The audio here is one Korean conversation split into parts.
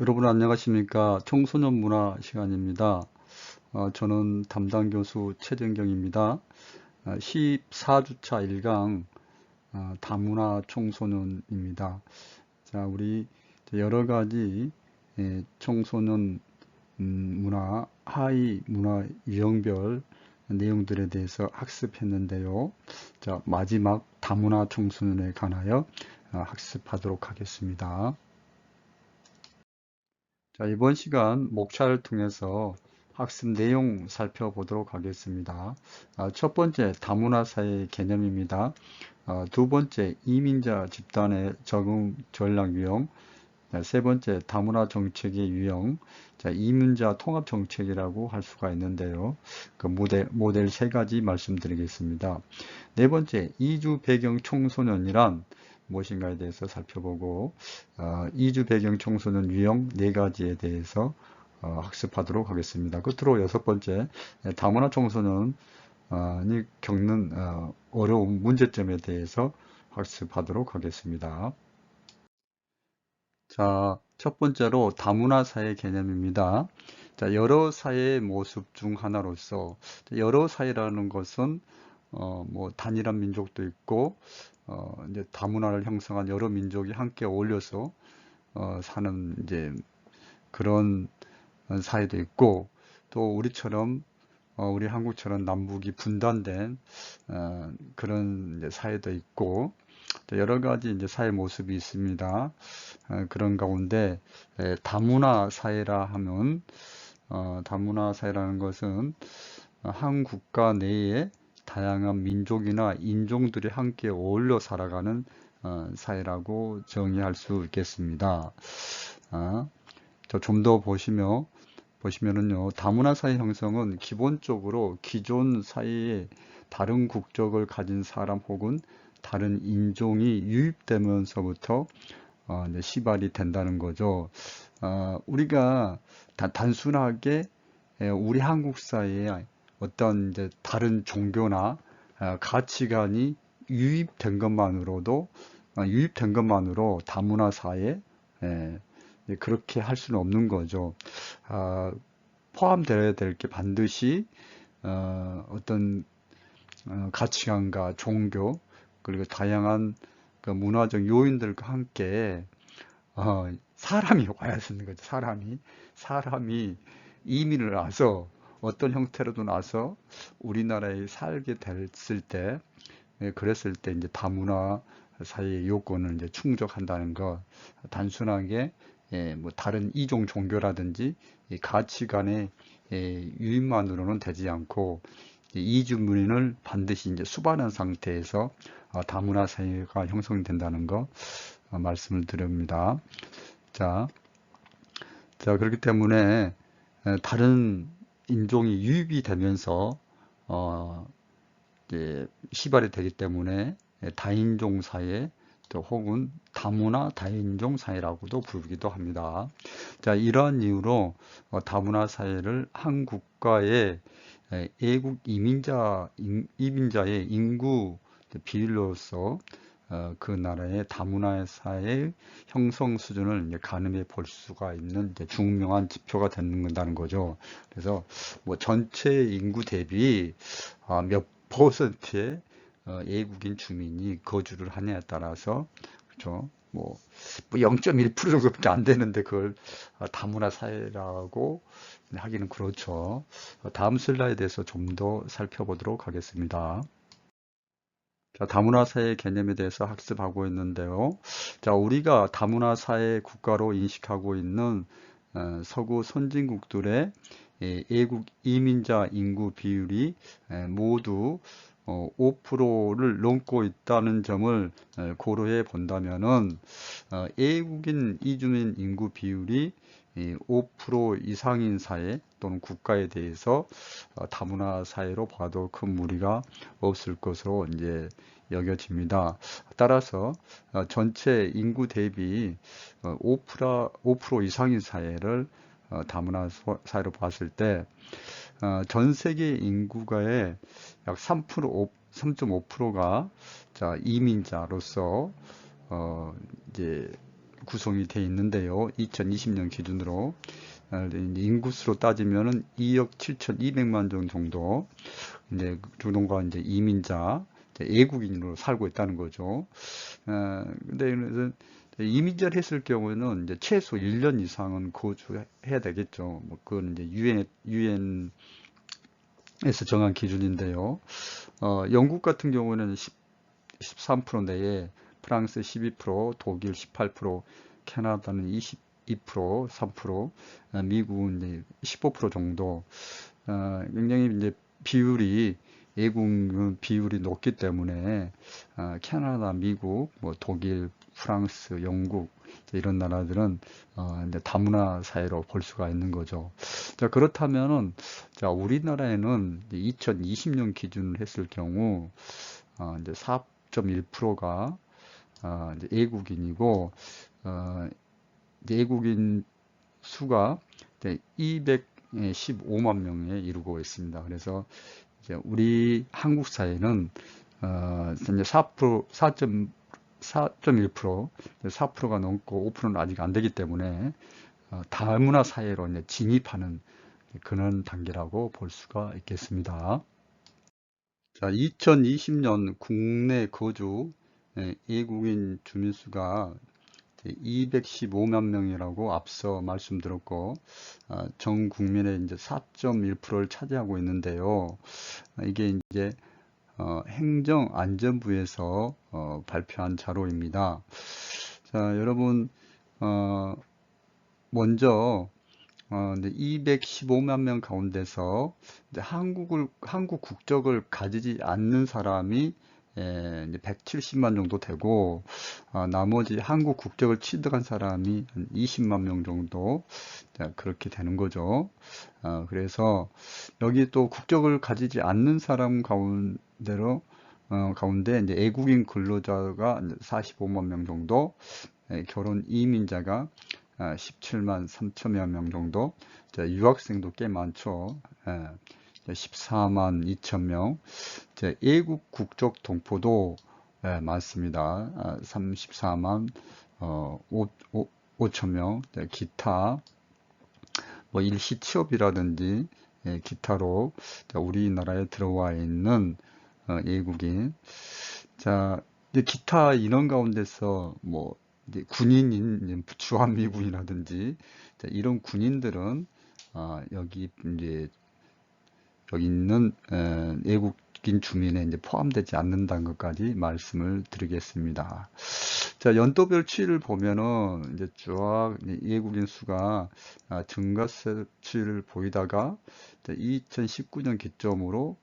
여러분 안녕하십니까? 청소년 문화 시간입니다. 저는 담당 교수 최정경입니다. 14주차 1강 다문화 청소년입니다. 자, 우리 여러 가지 청소년 문화, 하위 문화 유형별 내용들에 대해서 학습했는데요. 자, 마지막 다문화 청소년에 관하여 학습하도록 하겠습니다. 자, 이번 시간 목차를 통해서 학습 내용 살펴보도록 하겠습니다. 첫 번째, 다문화 사회 개념입니다. 두 번째, 이민자 집단의 적응 전략 유형. 세 번째, 다문화 정책의 유형. 자, 이민자 통합 정책이라고 할 수가 있는데요. 그 모델 세 가지 말씀드리겠습니다. 네 번째, 이주 배경 청소년이란 무엇인가에 대해서 살펴보고, 이주 배경 청소년 유형 네 가지에 대해서 학습하도록 하겠습니다. 끝으로 여섯 번째, 다문화 청소년이 겪는 어려운 문제점에 대해서 학습하도록 하겠습니다. 자, 첫 번째로 다문화 사회 개념입니다. 자, 여러 사회의 모습 중 하나로서 여러 사회라는 것은 뭐 단일한 민족도 있고 이제 다문화를 형성한 여러 민족이 함께 어울려서 사는 이제 그런 사회도 있고 또 우리처럼 우리 한국처럼 남북이 분단된 그런 이제 사회도 있고 또 여러 가지 이제 사회 모습이 있습니다. 그런 가운데 다문화 사회라 하면 다문화 사회라는 것은 한 국가 내에 다양한 민족이나 인종들이 함께 어울려 살아가는 사회라고 정의할 수 있겠습니다. 좀 더 보시면은요, 다문화 사회 형성은 기본적으로 기존 사회에 다른 국적을 가진 사람 혹은 다른 인종이 유입되면서부터 이제 시발이 된다는 거죠. 우리가 단순하게 우리 한국 사회에 어떤 이제 다른 종교나 가치관이 유입된 것만으로 다문화 사회에 그렇게 할 수는 없는 거죠. 아, 포함되어야 될 게 반드시 어떤 가치관과 종교 그리고 다양한 그 문화적 요인들과 함께 사람이 와야 되는 거죠. 사람이 이민을 와서 어떤 형태로든 와서 우리나라에 살게 됐을 때, 그랬을 때 이제 다문화 사회의 요건을 이제 충족한다는 것, 단순하게 뭐 다른 이종 종교라든지 이 가치관의 유인만으로는 되지 않고 이주 문인을 반드시 이제 수반한 상태에서 다문화 사회가 형성된다는 거 말씀을 드립니다. 자, 그렇기 때문에 다른 인종이 유입이 되면서 어, 이제 시발이 되기 때문에 다인종 사회 또 혹은 다문화 다인종 사회라고도 부르기도 합니다. 자, 이러한 이유로 다문화 사회를 한 국가의 애국 이민자의 인구 비율로서 그 나라의 다문화 사회의 형성 수준을 이제 가늠해 볼 수가 있는 이제 중요한 지표가 된다는 거죠. 그래서 뭐 전체 인구 대비 몇 퍼센트의 외국인 주민이 거주를 하냐에 따라서 그렇죠. 뭐 0.1% 정도밖에 안 되는데 그걸 다문화 사회라고 하기는 그렇죠. 다음 슬라이드에서 좀 더 살펴보도록 하겠습니다. 자, 다문화 사회 개념에 대해서 학습하고 있는데요. 자, 우리가 다문화 사회 국가로 인식하고 있는 서구 선진국들의 애국 이민자 인구 비율이 모두 5%를 넘고 있다는 점을 고려해 본다면은 애국인 이주민 인구 비율이 5% 이상인 사회 또는 국가에 대해서 다문화 사회로 봐도 큰 무리가 없을 것으로 이제 여겨집니다. 따라서 전체 인구 대비 5% 이상인 사회를 다문화 사회로 봤을 때 전 세계 인구가의 약 3.5%가 자, 이민자로서 이제 구성이 되어 있는데요. 2020년 기준으로 인구수로 따지면은 2억 7,200만 정도 이제 주동과 이제 이민자, 이제 외국인으로 살고 있다는 거죠. 근데 이민자를 했을 경우에는 이제 최소 1년 이상은 거주해야 되겠죠. 뭐 그건 이제 유엔에서 정한 기준인데요. 영국 같은 경우는 13% 내에, 프랑스 12%, 독일 18%, 캐나다는 22%, 3%, 미국은 이제 15% 정도. 굉장히 이제 비율이 외국 비율이 높기 때문에 캐나다, 미국, 뭐 독일, 프랑스, 영국 이런 나라들은 이제 다문화 사회로 볼 수가 있는 거죠. 자, 그렇다면은 자, 우리나라에는 2020년 기준을 했을 경우 이제 4.1%가 이제 외국인이고 외국인 수가 215만 명에 이르고 있습니다. 그래서 이제 우리 한국 사회는 이제 4.1%, 4%가 넘고 5%는 아직 안 되기 때문에 다문화 사회로 이제 진입하는 그런 단계라고 볼 수가 있겠습니다. 자, 2020년 국내 거주 외국인 주민 수가 215만 명이라고 앞서 말씀드렸고, 전 국민의 이제 4.1%를 차지하고 있는데요. 이게 이제 행정안전부에서 발표한 자료입니다. 자, 여러분, 먼저 215만 명 가운데서 한국 국적을 가지지 않는 사람이 이제 170만 정도 되고, 나머지 한국 국적을 취득한 사람이 한 20만 명 정도 그렇게 되는 거죠. 그래서 여기 또 국적을 가지지 않는 사람 가운데 이제 외국인 근로자가 45만 명 정도, 결혼 이민자가 17만 3천여 명 정도, 유학생도 꽤 많죠. 14만 2천 명, 외국 국적 동포도 많습니다. 34만 5천 명, 기타 뭐 일시 취업이라든지 기타로 우리나라에 들어와 있는 외국인. 자, 이제 기타 인원 가운데서 뭐 이제 군인인 주한미군이라든지 이런 군인들은 여기 이제 여기 있는 외국인 주민에 이제 포함되지 않는다는 것까지 말씀을 드리겠습니다. 자, 연도별 추이를 보면은 이제 쭉 외국인 수가 증가세 추이를 보이다가 2019년 기점으로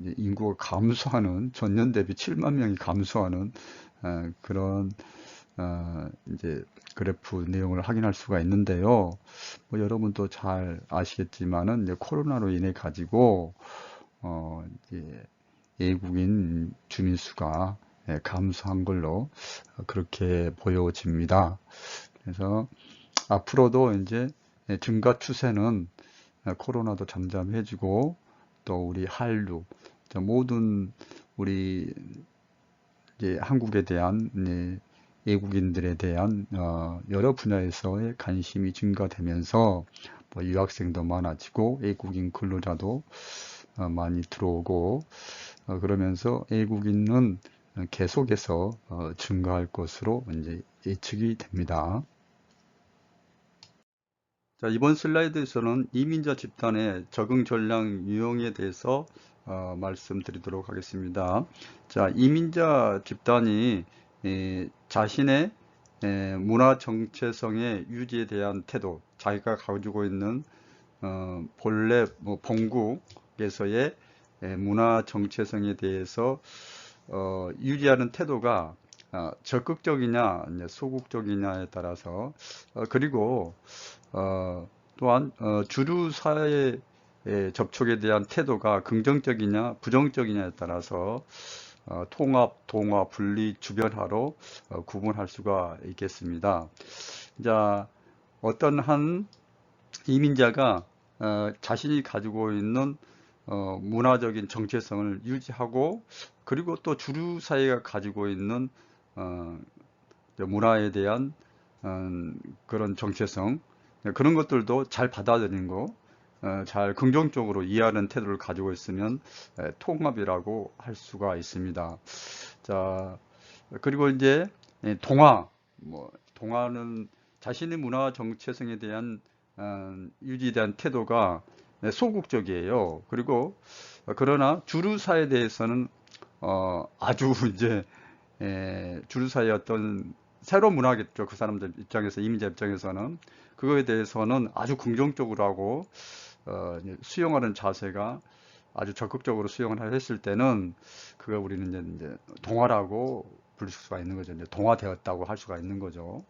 이제 인구가 감소하는, 전년 대비 7만 명이 감소하는 그런 이제 그래프 내용을 확인할 수가 있는데요. 뭐 여러분도 잘 아시겠지만은 이제 코로나로 인해 가지고 이제 외국인 주민 수가 감소한 걸로 그렇게 보여집니다. 그래서 앞으로도 이제 증가 추세는 코로나도 잠잠해지고 또 우리 한류 모든 우리 이제 한국에 대한 외국인들에 대한 여러 분야에서의 관심이 증가되면서 뭐 유학생도 많아지고 외국인 근로자도 많이 들어오고 그러면서 외국인은 계속해서 증가할 것으로 이제 예측이 됩니다. 자, 이번 슬라이드에서는 이민자 집단의 적응 전략 유형에 대해서 말씀드리도록 하겠습니다. 자, 이민자 집단이 자신의 문화 정체성의 유지에 대한 태도, 자기가 가지고 있는 본래 본국에서의 문화 정체성에 대해서 유지하는 태도가 적극적이냐 소극적이냐에 따라서 그리고 또한 주류 사회 접촉에 대한 태도가 긍정적이냐 부정적이냐에 따라서 통합, 동화, 분리, 주변화로 구분할 수가 있겠습니다. 자, 어떤 한 이민자가 자신이 가지고 있는 문화적인 정체성을 유지하고 그리고 또 주류 사회가 가지고 있는 문화에 대한 그런 정체성, 그런 것들도 잘 받아들이는 거, 잘 긍정적으로 이해하는 태도를 가지고 있으면 통합이라고 할 수가 있습니다. 자, 그리고 이제 동화, 동화는 자신의 문화 정체성에 대한 유지에 대한 태도가 소극적이에요. 그리고 그러나 주류사에 대해서는 아주 이제 주류사의 어떤 새로운 문화겠죠. 그 사람들 입장에서, 이민자 입장에서는 그거에 대해서는 아주 긍정적으로 하고 이제 수용하는 자세가 아주 적극적으로 수용을 했을 때는 그거 우리는 이제 동화라고 부를 수가 있는 거죠. 이제 동화되었다고 할 수가 있는 거죠.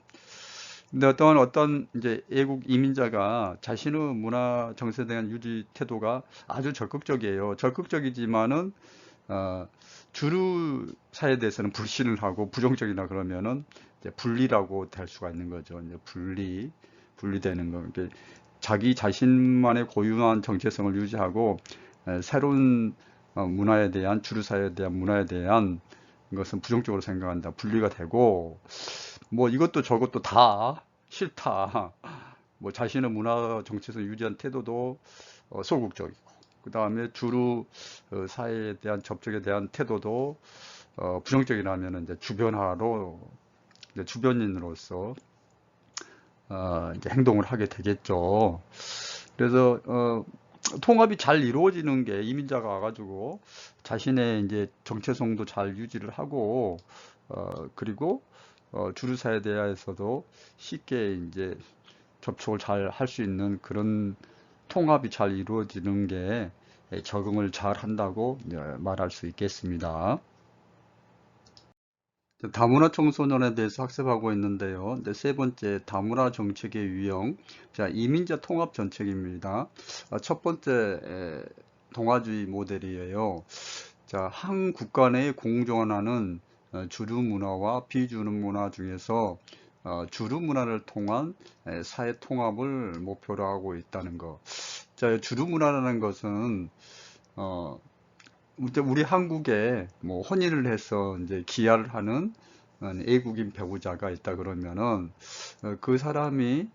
근데 어떤 이제 애국 이민자가 자신의 문화 정세에 대한 유지 태도가 아주 적극적이에요. 적극적이지만은 어, 주류 사회에 대해서는 불신을 하고 부정적이나 그러면은 이제 분리라고 될 수가 있는 거죠. 이제 분리되는 거. 그러니까 자기 자신만의 고유한 정체성을 유지하고 새로운 문화에 대한 주류 사회에 대한 문화에 대한 것은 부정적으로 생각한다. 분리가 되고 뭐 이것도 저것도 다 싫다. 뭐 자신의 문화 정체성 유지한 태도도 소극적이고 그 다음에 주류 사회에 대한 접촉에 대한 태도도 부정적이라면 이제 주변화로 이제 주변인으로서 이제 행동을 하게 되겠죠. 그래서 통합이 잘 이루어지는 게 이민자가 와가지고 자신의 이제 정체성도 잘 유지를 하고 그리고 주류사에 대해서도 쉽게 이제 접촉을 잘 할 수 있는 그런 통합이 잘 이루어지는 게 적응을 잘 한다고 말할 수 있겠습니다. 다문화 청소년에 대해서 학습하고 있는데요. 네, 세 번째, 다문화 정책의 유형. 자, 이민자 통합 정책입니다. 첫 번째, 동아주의 모델이에요. 자, 한 국가 내에 공존하는 주류 문화와 비주류 문화 중에서 주류 문화를 통한 사회 통합을 목표로 하고 있다는 거. 자, 주류 문화라는 것은 어, 우리 한국에 뭐 혼인을 해서 이제 기하를 하는 애국인 배우자가 있다 그러면은 그 사람이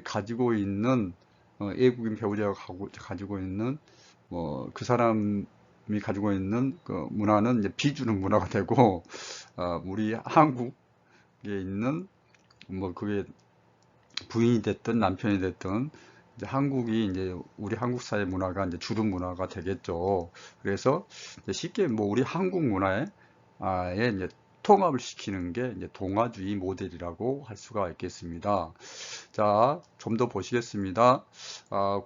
가지고 있는 애국인 배우자가 가지고 있는 뭐 그 사람이 가지고 있는 그 문화는 이제 비주류 문화가 되고 우리 한국에 있는 뭐 그게 부인이 됐든 남편이 됐든 이제 한국이 이제 우리 한국 사회 문화가 이제 주류 문화가 되겠죠. 그래서 이제 쉽게 뭐 우리 한국 문화에 이제 통합을 시키는 게 이제 동아주의 모델이라고 할 수가 있겠습니다. 자, 좀 더 보시겠습니다.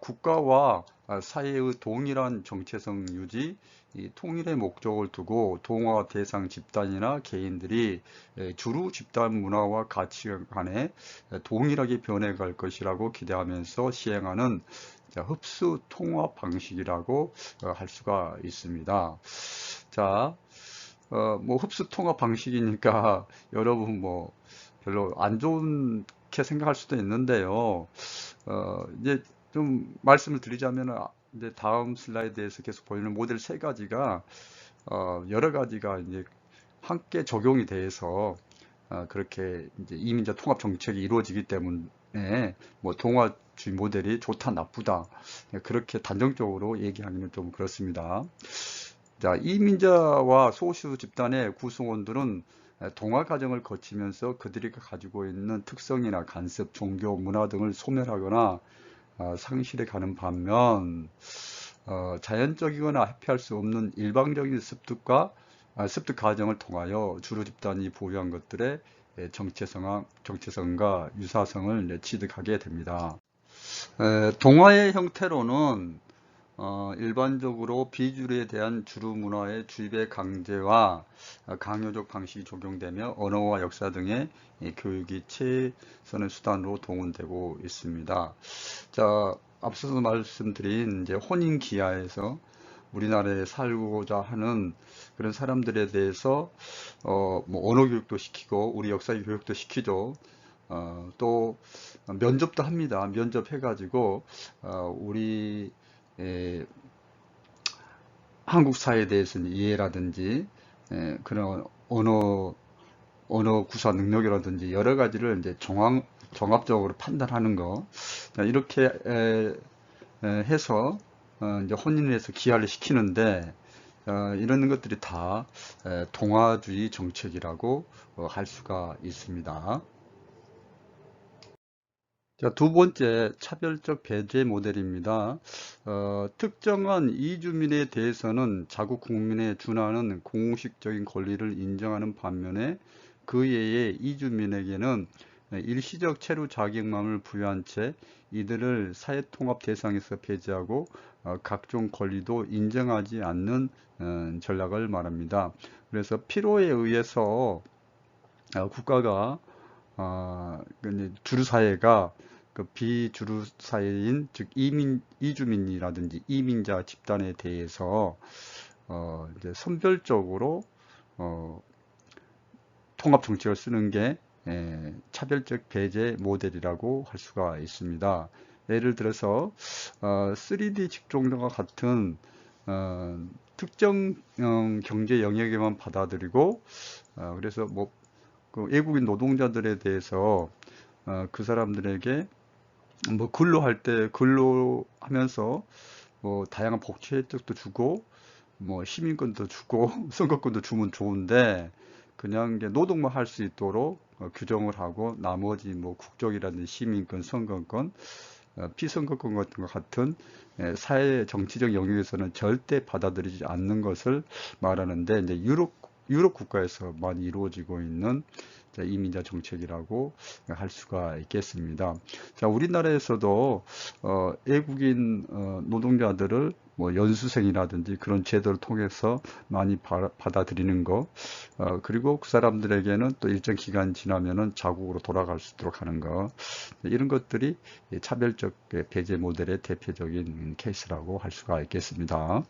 국가와 사회의 동일한 정체성 유지, 이 통일의 목적을 두고 동화 대상 집단이나 개인들이 주류 집단 문화와 가치관에 동일하게 변해갈 것이라고 기대하면서 시행하는 흡수 통합 방식이라고 할 수가 있습니다. 자, 뭐 흡수 통합 방식이니까 여러분 뭐 별로 안 좋게 생각할 수도 있는데요. 이제 좀 말씀을 드리자면 이제 다음 슬라이드에서 계속 보이는 모델 세 가지가 여러 가지가 이제 함께 적용이 돼서 그렇게 이제 이민자 통합 정책이 이루어지기 때문에 뭐 동아주의 모델이 좋다 나쁘다 그렇게 단정적으로 얘기하기는 좀 그렇습니다. 자, 이민자와 소수 집단의 구성원들은 동화 과정을 거치면서 그들이 가지고 있는 특성이나 간섭, 종교, 문화 등을 소멸하거나 상실해 가는 반면 자연적이거나 회피할 수 없는 일방적인 습득 과정을 통하여 주로 집단이 보유한 것들의 정체성과 유사성을 취득하게 됩니다. 동화의 형태로는 일반적으로 비주류에 대한 주류 문화의 주입의 강제와 강요적 방식이 적용되며 언어와 역사 등의 교육이 최선의 수단으로 동원되고 있습니다. 자, 앞서서 말씀드린 이제 혼인 기하에서 우리나라에 살고자 하는 그런 사람들에 대해서 뭐 언어 교육도 시키고 우리 역사 교육도 시키죠. 또 면접도 합니다. 면접해가지고 우리 한국 사회에 대해서 이해라든지 그런 언어 언어 구사 능력이라든지 여러 가지를 이제 종합적으로 판단하는 거. 자, 이렇게 해서 이제 혼인을 해서 기하를 시키는데 이런 것들이 다 동아주의 정책이라고 할 수가 있습니다. 자, 두 번째, 차별적 배제 모델입니다. 특정한 이주민에 대해서는 자국 국민에 준하는 공식적인 권리를 인정하는 반면에 그 외의 이주민에게는 일시적 체류 자격만을 부여한 채 이들을 사회통합 대상에서 배제하고 각종 권리도 인정하지 않는 전략을 말합니다. 그래서 필요에 의해서 국가가 주류 사회가 그 비주류 사회인 즉 이주민이라든지 이민자 집단에 대해서 이제 선별적으로 어, 통합 정책을 쓰는 게 차별적 배제 모델이라고 할 수가 있습니다. 예를 들어서 3D 직종과 같은 특정 경제 영역에만 받아들이고 그래서 뭐 그 외국인 노동자들에 대해서 그 사람들에게 뭐 근로할 때 근로하면서 뭐 다양한 복지 혜택도 주고 뭐 시민권도 주고 선거권도 주면 좋은데 그냥 이제 노동만 할 수 있도록 규정을 하고 나머지 뭐 국적이라든지 시민권, 선거권, 피선거권 같은 것 같은 사회 정치적 영역에서는 절대 받아들이지 않는 것을 말하는데 이제 유럽 국가에서 많이 이루어지고 있는 이민자 정책이라고 할 수가 있겠습니다. 자, 우리나라에서도 외국인 노동자들을 뭐 연수생이라든지 그런 제도를 통해서 많이 받아들이는 거, 그리고 그 사람들에게는 또 일정 기간 지나면은 자국으로 돌아갈 수 있도록 하는 거, 이런 것들이 차별적 배제 모델의 대표적인 케이스라고 할 수가 있겠습니다.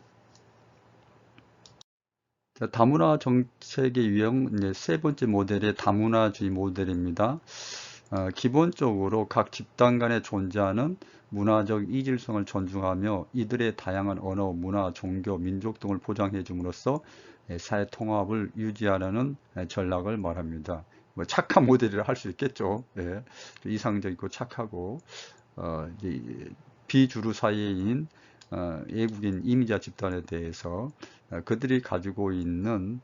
자, 다문화 정책의 유형 이제 세 번째 모델이 다문화주의 모델입니다. 기본적으로 각 집단 간에 존재하는 문화적 이질성을 존중하며 이들의 다양한 언어, 문화, 종교, 민족 등을 보장해 줌으로써 사회 통합을 유지하려는 전략을 말합니다. 뭐 착한 모델이라 할 수 있겠죠. 예, 이상적이고 착하고 이제 비주류 사회인 외국인 이민자 집단에 대해서 그들이 가지고 있는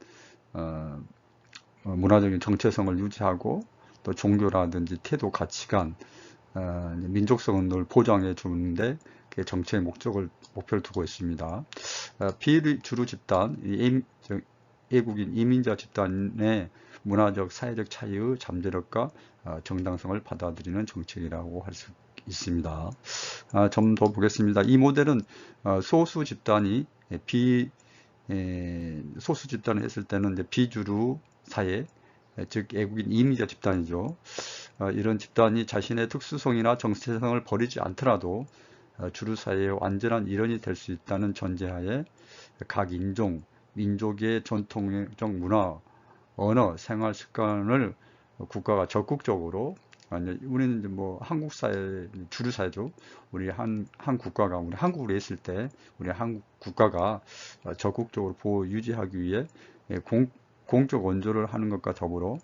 문화적인 정체성을 유지하고 또 종교라든지 태도, 가치관, 민족성을 늘 보장해 주는데 그 정책의 목표를 두고 있습니다. 비주류 집단, 외국인 이민자 집단의 문화적, 사회적 차이의 잠재력과 정당성을 받아들이는 정책이라고 할 수 있습니다. 좀 더 보겠습니다. 이 모델은 소수 집단이 소수 집단을 했을 때는 이제 비주류 사회, 즉 외국인 이민자 집단이죠. 이런 집단이 자신의 특수성이나 정체성을 버리지 않더라도 주류 사회의 완전한 일원이 될 수 있다는 전제하에 각 인종, 민족의 전통적 문화, 언어, 생활 습관을 국가가 적극적으로 우리는 이제 뭐 한국 사회 주류 사회죠. 우리 한 국가가 우리 한국으로 있을 때 우리 한국 국가가 적극적으로 보호 유지하기 위해 공적 원조를 하는 것과 더불어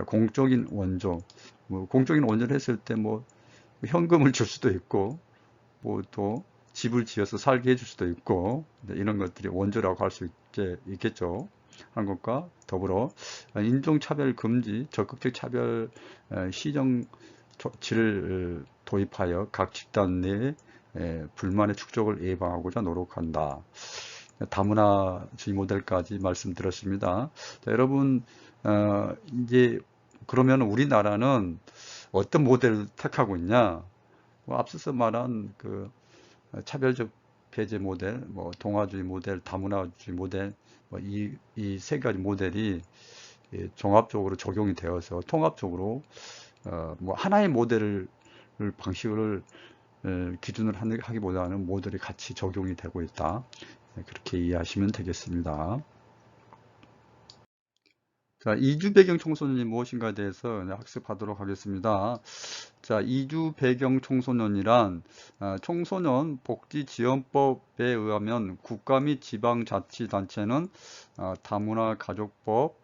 공적인 원조, 뭐 공적인 원조를 했을 때 뭐 현금을 줄 수도 있고 뭐 또 집을 지어서 살게 해줄 수도 있고 이런 것들이 원조라고 할 수 있겠죠. 한 것과 더불어 인종차별 금지, 적극적 차별 시정 조치를 도입하여 각 집단 내 불만의 축적을 예방하고자 노력한다. 다문화주의 모델까지 말씀드렸습니다. 자, 여러분 이제 그러면 우리나라는 어떤 모델을 택하고 있냐? 뭐 앞서서 말한 그 차별적 배제 모델, 뭐 동아주의 모델, 다문화주의 모델, 뭐 이 세 가지 모델이 종합적으로 적용이 되어서 통합적으로 뭐 하나의 모델을 방식을 기준을 하기보다는 모델이 같이 적용이 되고 있다. 그렇게 이해하시면 되겠습니다. 자, 이주 배경 청소년이 무엇인가에 대해서 학습하도록 하겠습니다. 자, 이주 배경 청소년이란 청소년 복지지원법에 의하면 국가 및 지방자치단체는 다문화 가족법,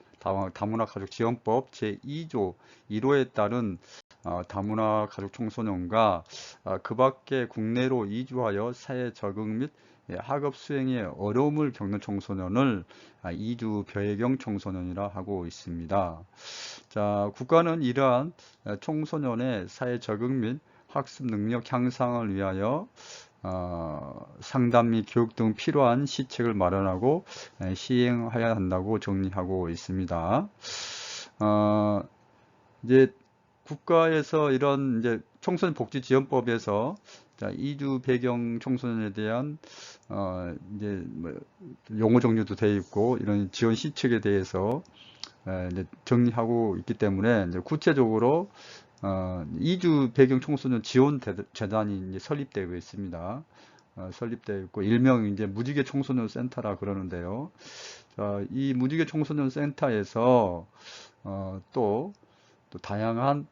다문화 가족 지원법 제2조 1호에 따른 다문화 가족 청소년과 그 밖에 국내로 이주하여 사회 적응 및 학업 수행에 어려움을 겪는 청소년을 이주 배경 청소년이라 하고 있습니다. 자, 국가는 이러한 청소년의 사회 적응 및 학습 능력 향상을 위하여 상담 및 교육 등 필요한 시책을 마련하고 시행해야 한다고 정리하고 있습니다. 이제 국가에서 이런 이제 청소년 복지 지원법에서 자, 이주 배경 청소년에 대한 이제 뭐 용어 정리도 되어 있고 이런 지원 시책에 대해서 이제 정리하고 있기 때문에 이제 구체적으로 이주 배경 청소년 지원 재단이 이제 설립되고 있습니다. 설립되어 있고 일명 이제 무지개 청소년 센터라 그러는데요. 자, 이 무지개 청소년 센터에서 또 다양한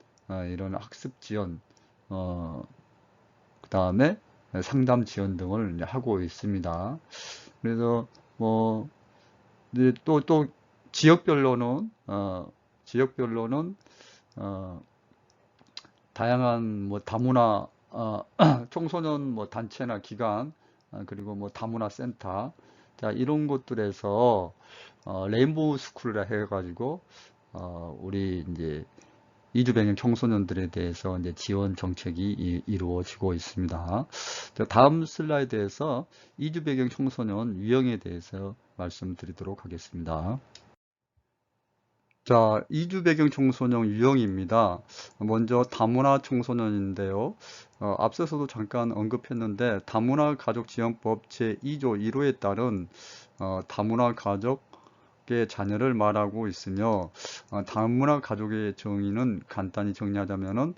이런 학습 지원, 그 다음에 상담 지원 등을 이제 하고 있습니다. 그래서 뭐 이제 또 지역별로는 다양한 뭐 다문화 청소년 뭐 단체나 기관 그리고 뭐 다문화 센터 자 이런 곳들에서 레인보우 스쿨이라 해가지고 우리 이제 이주 배경 청소년들에 대해서 이제 지원 정책이 이루어지고 있습니다. 자, 다음 슬라이드에서 이주 배경 청소년 유형에 대해서 말씀드리도록 하겠습니다. 자, 이주 배경 청소년 유형입니다. 먼저 다문화 청소년인데요. 앞서서도 잠깐 언급했는데 다문화 가족 지원법 제2조 1호에 따른 다문화 가족의 자녀를 말하고 있으며 다문화 가족의 정의는 간단히 정리하자면은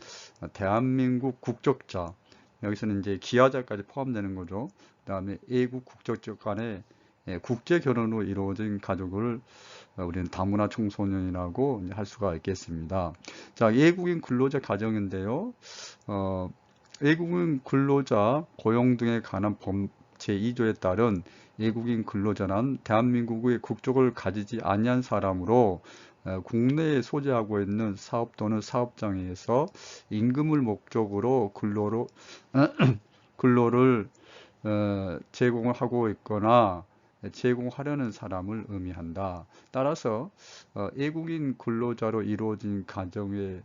대한민국 국적자 여기서는 이제 기하자까지 포함되는 거죠. 그다음에 애국 국적자 간의 국제 결혼으로 이루어진 가족을 우리는 다문화 청소년이라고 할 수가 있겠습니다. 자, 외국인 근로자 가정인데요. 외국인 근로자 고용 등에 관한 법 제2조에 따른 외국인 근로자는 대한민국의 국적을 가지지 아니한 사람으로 국내에 소재하고 있는 사업 또는 사업장에서 임금을 목적으로 근로를 제공을 하고 있거나 제공하려는 사람을 의미한다. 따라서 외국인 근로자로 이루어진 가정의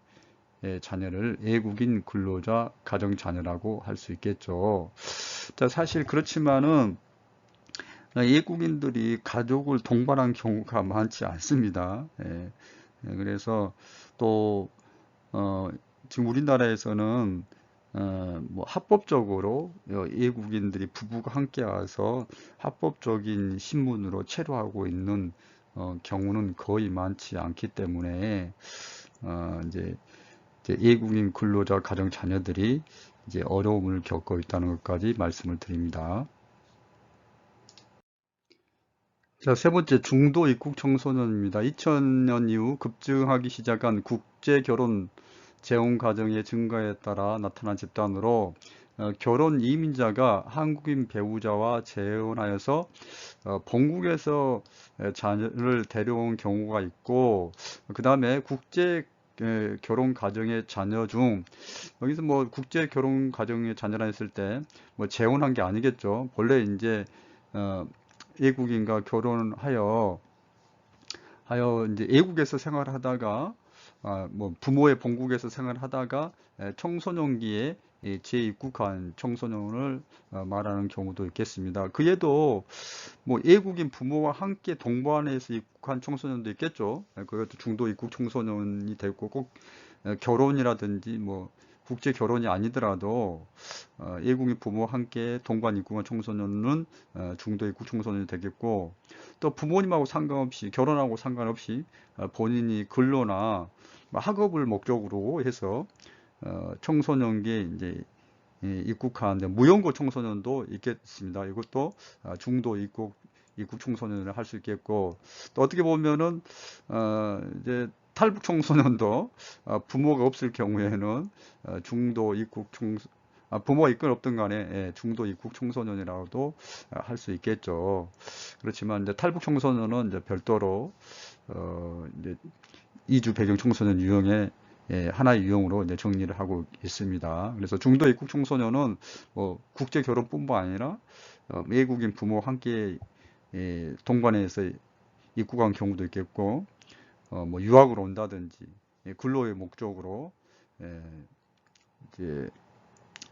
자녀를 외국인 근로자 가정 자녀라고 할 수 있겠죠. 자, 사실 그렇지만은 외국인들이 가족을 동반한 경우가 많지 않습니다. 그래서 또 지금 우리나라에서는 뭐 합법적으로 외국인들이 부부가 함께 와서 합법적인 신분으로 체류하고 있는 경우는 거의 많지 않기 때문에 이제 외국인 근로자 가정 자녀들이 이제 어려움을 겪고 있다는 것까지 말씀을 드립니다. 자, 세 번째 중도 입국 청소년입니다. 2000년 이후 급증하기 시작한 국제 결혼 재혼 가정의 증가에 따라 나타난 집단으로 결혼 이민자가 한국인 배우자와 재혼하여서 본국에서 자녀를 데려온 경우가 있고 그 다음에 국제 결혼 가정의 자녀 중 여기서 뭐 국제 결혼 가정의 자녀라 했을 때 뭐 재혼한 게 아니겠죠. 본래 이제 외국인과 결혼하여 이제 외국에서 생활하다가 뭐 부모의 본국에서 생활하다가 청소년기에 재입국한 청소년을 말하는 경우도 있겠습니다. 그에도 뭐 외국인 부모와 함께 동반해서 입국한 청소년도 있겠죠. 그것도 중도 입국 청소년이 되고 꼭 결혼이라든지 뭐 국제 결혼이 아니더라도 외국인 부모와 함께 동반 입국한 청소년은 중도 입국 청소년이 되겠고 또 부모님하고 상관없이 결혼하고 상관없이 본인이 근로나 학업을 목적으로 해서 청소년기에 이제 입국한 무연고 청소년도 있겠습니다. 이것도 중도 입국 청소년을 할 수 있겠고 또 어떻게 보면은 이제 탈북 청소년도 부모가 없을 경우에는 중도 입국 부모가 있건 없든 간에 중도 입국 청소년이라고도 할 수 있겠죠. 그렇지만 이제 탈북 청소년은 이제 별도로 이제 이주 배경 청소년 유형의 하나의 유형으로 이제 정리를 하고 있습니다. 그래서 중도 입국 청소년은 뭐 국제 결혼뿐만 아니라 외국인 부모 함께 동반해서 입국한 경우도 있겠고, 뭐 유학으로 온다든지 근로의 목적으로 이제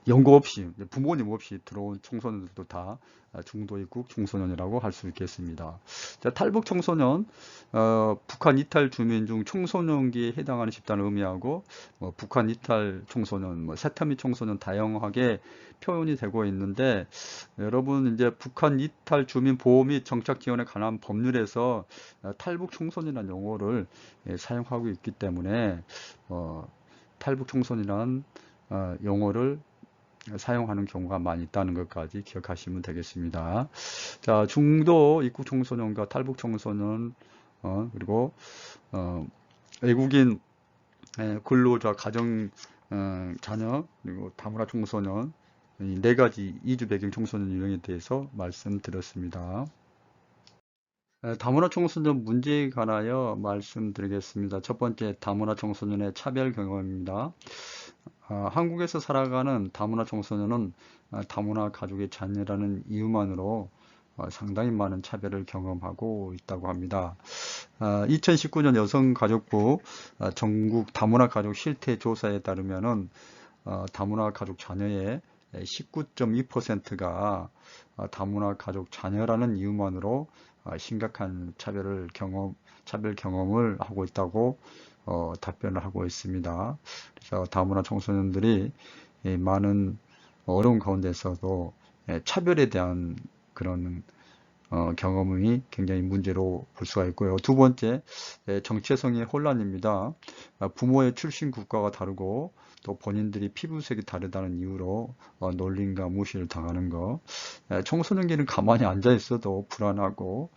연고 없이 부모님 없이 들어온 청소년들도 다 중도 입국 청소년이라고 할 수 있겠습니다. 자, 탈북 청소년, 북한 이탈 주민 중 청소년기에 해당하는 집단을 의미하고 북한 이탈 청소년, 세타미 청소년 다양하게 표현이 되고 있는데, 여러분 이제 북한 이탈 주민 보호 및 정착 지원에 관한 법률에서 탈북 청소년이라는 용어를 사용하고 있기 때문에 탈북 청소년이라는 용어를 사용하는 경우가 많이 있다는 것까지 기억하시면 되겠습니다. 자, 중도 입국 청소년과 탈북 청소년, 그리고 외국인 근로자, 가정 자녀, 그리고 다문화 청소년, 이 네 가지 이주 배경 청소년 유형에 대해서 말씀드렸습니다. 다문화 청소년 문제에 관하여 말씀드리겠습니다. 첫 번째, 다문화 청소년의 차별 경험입니다. 한국에서 살아가는 다문화 청소년은 다문화 가족의 자녀라는 이유만으로 상당히 많은 차별을 경험하고 있다고 합니다. 2019년 여성가족부 전국 다문화 가족 실태 조사에 따르면은 다문화 가족 자녀의 19.2%가 다문화 가족 자녀라는 이유만으로 심각한 차별 경험을 하고 있다고 답변을 하고 있습니다. 그래서 다문화 청소년들이 많은 어려운 가운데서도 차별에 대한 그런 경험이 굉장히 문제로 볼 수가 있고요. 두 번째, 정체성의 혼란입니다. 부모의 출신 국가가 다르고 또 본인들이 피부색이 다르다는 이유로 놀림과 무시를 당하는 것. 청소년기는 가만히 앉아 있어도 불안하고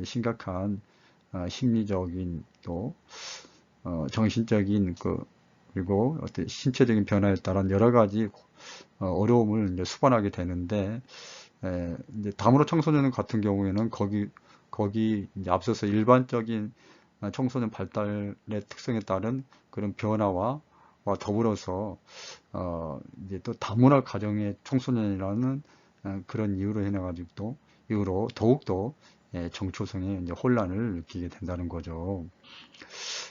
심각한 심리적인 또 정신적인 그리고 어떤 신체적인 변화에 따른 여러 가지 어려움을 이제 수반하게 되는데, 이제 다문화 청소년 같은 경우에는 거기 이제 앞서서 일반적인 청소년 발달의 특성에 따른 그런 변화와 더불어서 이제 또 다문화 가정의 청소년이라는 그런 이유로 인해 가지고 이유로 더욱더 정초성의 이제 혼란을 느끼게 된다는 거죠.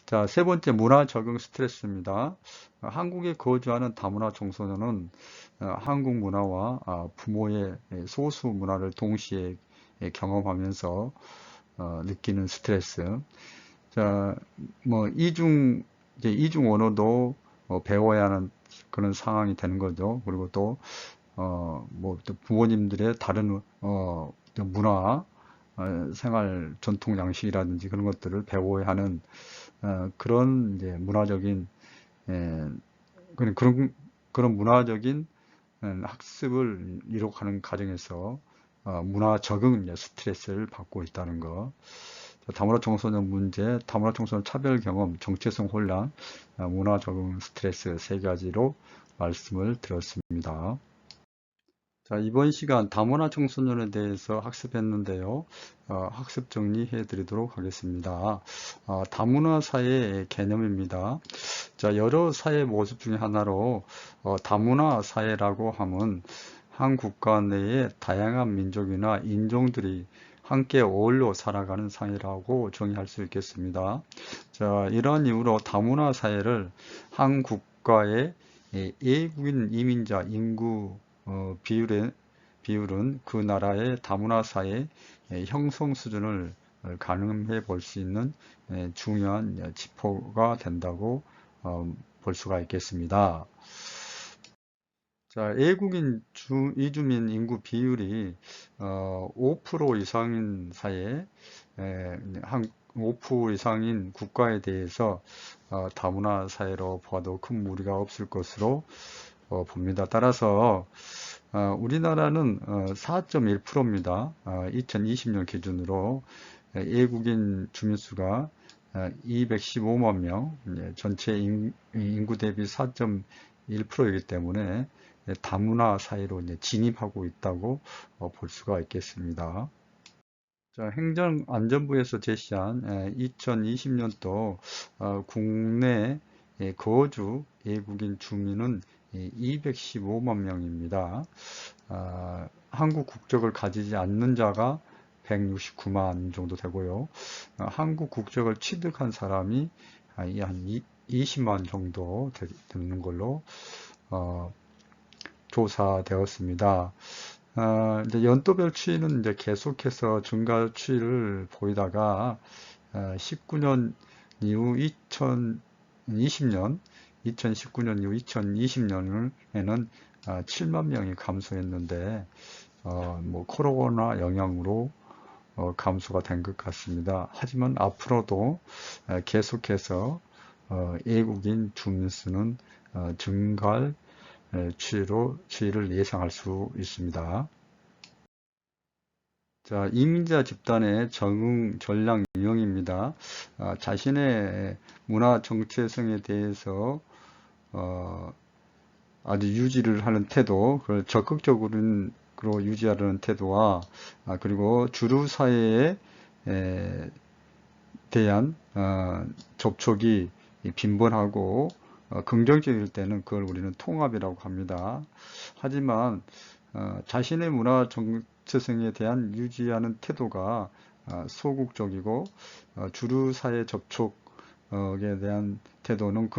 자, 세 번째, 문화 적응 스트레스입니다. 한국에 거주하는 다문화 청소년은 한국 문화와 부모의 소수 문화를 동시에 경험하면서 느끼는 스트레스. 자, 뭐 이중 언어도 배워야 하는 그런 상황이 되는 거죠. 그리고 또 또 부모님들의 다른 문화, 생활 전통 양식이라든지 그런 것들을 배워야 하는 그런 이제 문화적인 그런 문화적인 학습을 이룩하는 과정에서 문화 적응 스트레스를 받고 있다는 것. 다문화 청소년 문제, 다문화 청소년 차별 경험, 정체성 혼란, 문화 적응 스트레스 세 가지로 말씀을 드렸습니다. 자, 이번 시간 다문화 청소년에 대해서 학습했는데요. 학습 정리해 드리도록 하겠습니다. 다문화 사회의 개념입니다. 자, 여러 사회 모습 중에 하나로 다문화 사회라고 하면 한 국가 내에 다양한 민족이나 인종들이 함께 어울려 살아가는 사회라고 정의할 수 있겠습니다. 자, 이러한 이유로 다문화 사회를 한 국가의 외국인 이민자 인구 비율은 그 나라의 다문화 사회 형성 수준을 가늠해 볼 수 있는 중요한 지표가 된다고 볼 수가 있겠습니다. 자, 외국인 이주민 인구 비율이 5% 이상인 사회에 한 5% 이상인 국가에 대해서 다문화 사회로 봐도 큰 무리가 없을 것으로 봅니다. 따라서 우리나라는 4.1%입니다. 2020년 기준으로 외국인 주민수가 215만 명, 전체 인구 대비 4.1%이기 때문에 다문화 사회로 진입하고 있다고 볼 수가 있겠습니다. 자, 행정안전부에서 제시한 2020년도 국내 거주 외국인 주민은 215만 명입니다. 한국 국적을 가지지 않는 자가 169만 정도 되고요. 한국 국적을 취득한 사람이 한 20만 정도 되는 걸로 조사되었습니다. 이제 연도별 추이는 이제 계속해서 증가 추이를 보이다가 19년 이후 2020년, 2019년 이후 2020년에는 7만 명이 감소했는데 뭐 코로나 영향으로 감소가 된 것 같습니다. 하지만 앞으로도 계속해서 외국인 주민 수는 증가할 추이를 예상할 수 있습니다. 자, 이민자 집단의 적응 전략 유형입니다. 자신의 문화 정체성에 대해서 아주 유지를 하는 태도, 그걸 적극적으로 유지하려는 태도와 그리고 주류 사회에 대한 접촉이 빈번하고 긍정적일 때는 그걸 우리는 통합이라고 합니다. 하지만 자신의 문화 정체성에 대한 유지하는 태도가 소극적이고 주류 사회 접촉에 대한 태도는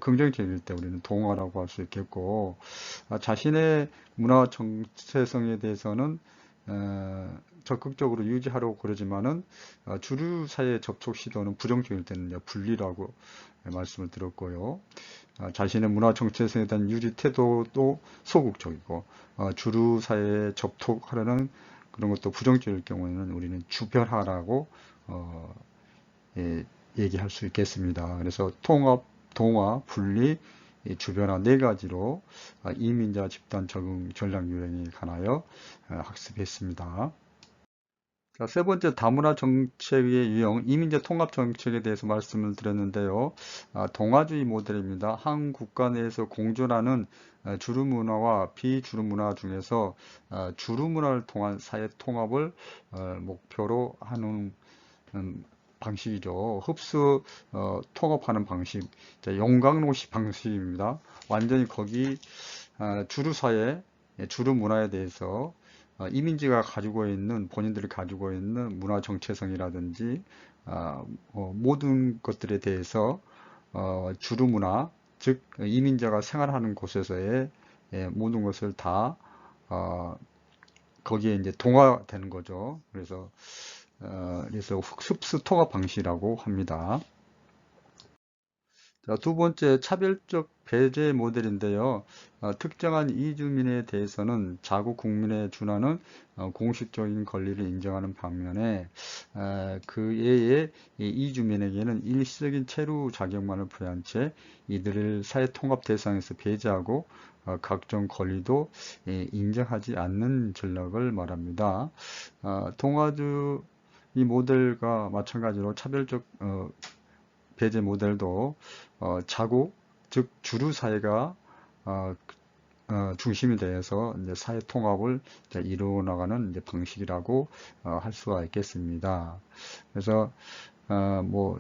긍정적일 때 우리는 동화라고 할 수 있겠고, 자신의 문화 정체성에 대해서는 적극적으로 유지하려고 그러지만은 주류 사회 접촉 시도는 부정적일 때는 분리라고 말씀을 드렸고요. 자신의 문화 정체성에 대한 유지 태도도 소극적이고 주류 사회에 접촉하려는 그런 것도 부정적일 경우에는 우리는 주변화라고 얘기할 수 있겠습니다. 그래서 통합, 동화, 분리, 주변화 네 가지로 이민자 집단 적응 전략 유형에 관하여 학습했습니다. 자, 세 번째 다문화 정책의 유형, 이민자 통합 정책에 대해서 말씀을 드렸는데요. 동아주의 모델입니다. 한 국가 내에서 공존하는 주류 문화와 비주류 문화 중에서 주류 문화를 통한 사회 통합을 목표로 하는 방식이죠. 흡수 통합하는 방식, 용광로식 방식입니다. 완전히 거기 주류 사회, 주류 문화에 대해서 이민지가 가지고 있는 본인들이 가지고 있는 문화 정체성이라든지 모든 것들에 대해서 주류 문화, 즉 이민자가 생활하는 곳에서의 모든 것을 다 거기에 이제 동화되는 거죠. 그래서 흡수 통합 방식이라고 합니다. 자, 두 번째 차별적 배제 모델인데요. 특정한 이주민에 대해서는 자국 국민에 준하는 공식적인 권리를 인정하는 반면에 그 외에 이주민에게는 일시적인 체류 자격만을 부여한 채 이들을 사회 통합 대상에서 배제하고 각종 권리도 인정하지 않는 전략을 말합니다. 동아주의 모델과 마찬가지로 차별적 배제 모델도 자국, 즉 주류 사회가 중심이 되어서 이제 사회 통합을 이루어 나가는 이제 방식이라고 할 수가 있겠습니다. 그래서 뭐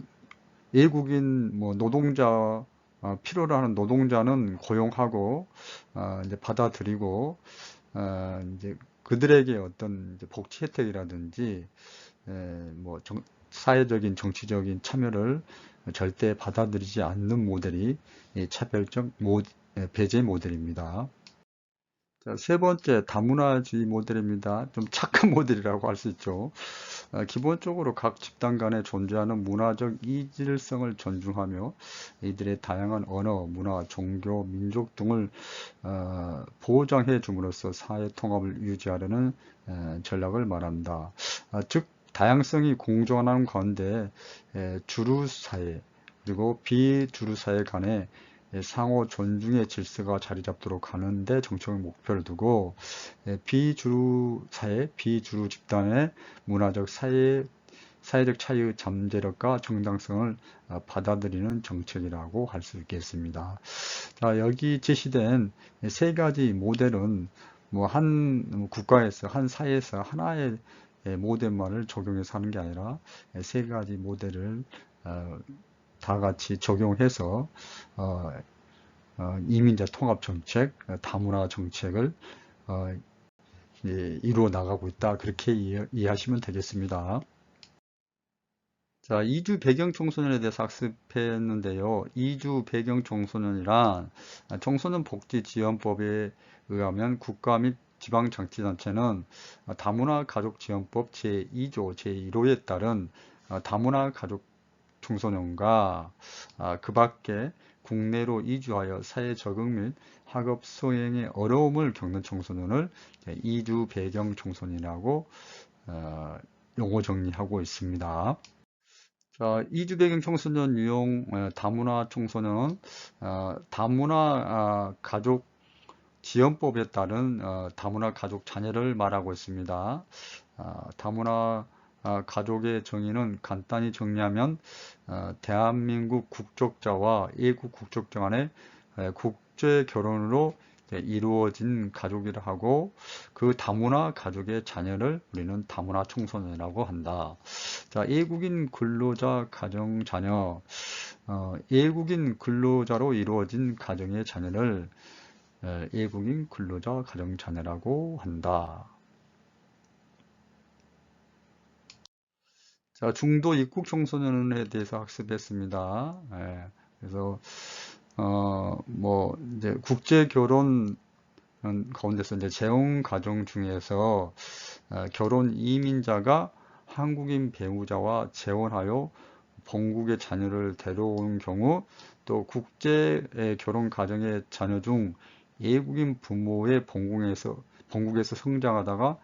외국인 노동자 필요로 하는 노동자는 고용하고 이제 받아들이고 이제 그들에게 어떤 이제 복지 혜택이라든지 사회적인 정치적인 참여를 절대 받아들이지 않는 모델이 차별적 배제 모델입니다. 자, 세 번째 다문화주의 모델입니다. 좀 착한 모델이라고 할 수 있죠. 기본적으로 각 집단 간에 존재하는 문화적 이질성을 존중하며 이들의 다양한 언어, 문화, 종교, 민족 등을 보장해 줌으로써 사회 통합을 유지하려는 전략을 말합니다. 즉 다양성이 공존하는 가운데 주류 사회 그리고 비주류 사회 간에 상호 존중의 질서가 자리 잡도록 하는데 정책적 목표를 두고 비주류 사회, 비주류 집단의 문화적 사회적 차이의 잠재력과 정당성을 받아들이는 정책이라고 할 수 있겠습니다. 자, 여기 제시된 세 가지 모델은 한 국가에서, 한 사회에서 하나의 모델만을 적용해서 하는 게 아니라 세 가지 모델을 다 같이 적용해서 이민자 통합 정책, 다문화 정책을 이루어 나가고 있다. 그렇게 이해하시면 되겠습니다. 자, 이주 배경 청소년에 대해서 학습했는데요. 이주 배경 청소년이란 청소년 복지 지원법에 의하면 국가 및 지방자치단체는 다문화 가족 지원법 제2조 제1호에 따른 다문화 가족 청소년과 그 밖에 국내로 이주하여 사회 적응 및 학업 수행의 어려움을 겪는 청소년을 이주 배경 청소년이라고 용어 정리하고 있습니다. 자, 이주 배경 청소년 유형 다문화 청소년은 다문화 가족 지원법에 따른 다문화 가족 자녀를 말하고 있습니다. 다문화 가족의 정의는 간단히 정리하면 대한민국 국적자와 외국 국적자 간의 국제 결혼으로 이루어진 가족이라 하고 그 다문화 가족의 자녀를 우리는 다문화 청소년이라고 한다. 자, 외국인 근로자 가정 자녀, 외국인 근로자로 이루어진 가정의 자녀를 외국인 근로자 가정 자녀라고 한다. 자, 중도 입국 청소년에 대해서 학습했습니다. 그래서 뭐 이제 국제 결혼 가운데서 이제 재혼 가정 중에서 결혼 이민자가 한국인 배우자와 재혼하여 본국의 자녀를 데려온 경우, 또 국제 결혼 가정의 자녀 중 외국인 부모의 본국에서 성장하다가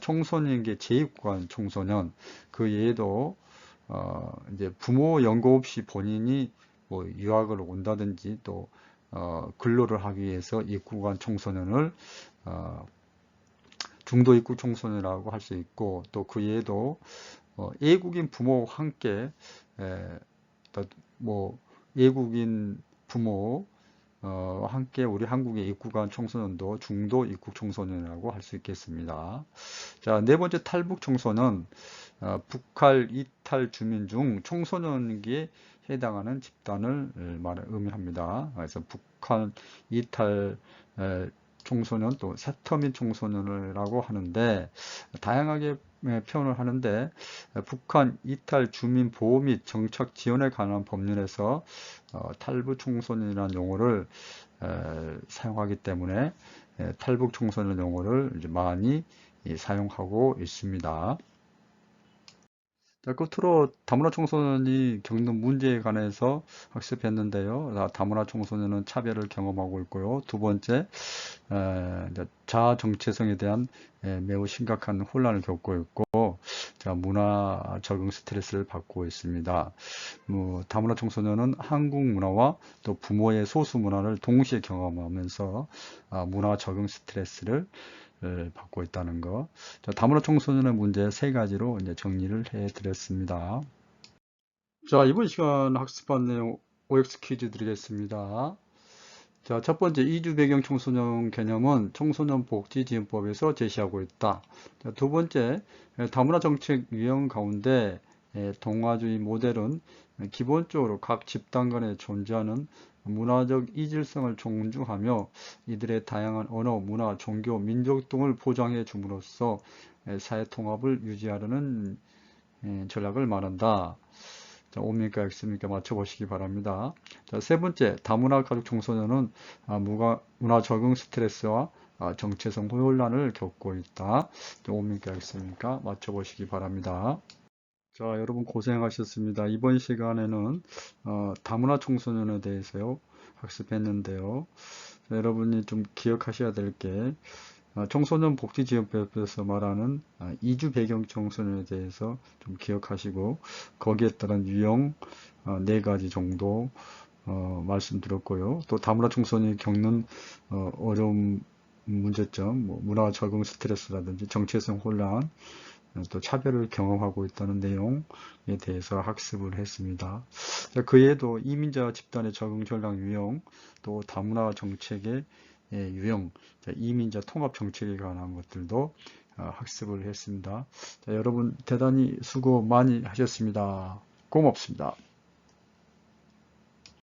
청소년에게 재입국한 청소년, 그 외에도 이제 부모 연고 없이 본인이 뭐 유학을 온다든지 또 근로를 하기 위해서 입국한 청소년을 중도 입국 청소년이라고 할 수 있고, 또 그 외에도 외국인 부모와 함께 뭐 외국인 부모 함께 우리 한국에 입국한 청소년도 중도 입국 청소년이라고 할 수 있겠습니다. 자, 네 번째 탈북 청소년, 북할 이탈 주민 중 청소년기에 해당하는 집단을 의미합니다. 그래서 북한 이탈 청소년 또 세터민 청소년이라고 하는데 다양하게 표현을 하는데 북한 이탈 주민 보호 및 정착 지원에 관한 법률에서 탈북 청소년이라는 용어를 사용하기 때문에 탈북 청소년 용어를 이제 많이 사용하고 있습니다. 자, 끝으로 다문화 청소년이 겪는 문제에 관해서 학습했는데요. 다문화 청소년은 차별을 경험하고 있고요. 두 번째, 자아 정체성에 대한 매우 심각한 혼란을 겪고 있고, 문화 적응 스트레스를 받고 있습니다. 다문화 청소년은 한국 문화와 또 부모의 소수 문화를 동시에 경험하면서 문화 적응 스트레스를 받고 있다는 것. 자, 다문화 청소년의 문제 세 가지로 이제 정리를 해 드렸습니다. 자, 이번 시간 학습한 내용 OX 퀴즈 드리겠습니다. 자, 첫 번째 이주 배경 청소년 개념은 청소년 복지지원법에서 제시하고 있다. 자, 두 번째 다문화 정책 유형 가운데 동화주의 모델은 기본적으로 각 집단 간에 존재하는 문화적 이질성을 존중하며 이들의 다양한 언어, 문화, 종교, 민족 등을 보장해 줌으로써 사회 통합을 유지하려는 전략을 말한다. 자, O입니까 X입니까 맞춰보시기 바랍니다. 자, 세 번째, 다문화 가족 청소년은 문화 적응 스트레스와 정체성 혼란을 겪고 있다. 자, O입니까 X입니까 맞춰보시기 바랍니다. 자, 여러분 고생하셨습니다. 이번 시간에는 다문화 청소년에 대해서 학습했는데요. 자, 여러분이 좀 기억하셔야 될 게 청소년 복지지원법에서 말하는 이주 배경 청소년에 대해서 좀 기억하시고 거기에 따른 유형 네 가지 정도 말씀드렸고요. 또 다문화 청소년이 겪는 어려운 문제점, 뭐 문화 적응 스트레스라든지 정체성 혼란, 또 차별을 경험하고 있다는 내용에 대해서 학습을 했습니다. 그 외에도 이민자 집단의 적응 전략 유형, 또 다문화 정책의 유형, 이민자 통합 정책에 관한 것들도 학습을 했습니다. 자, 여러분 대단히 수고 많이 하셨습니다. 고맙습니다.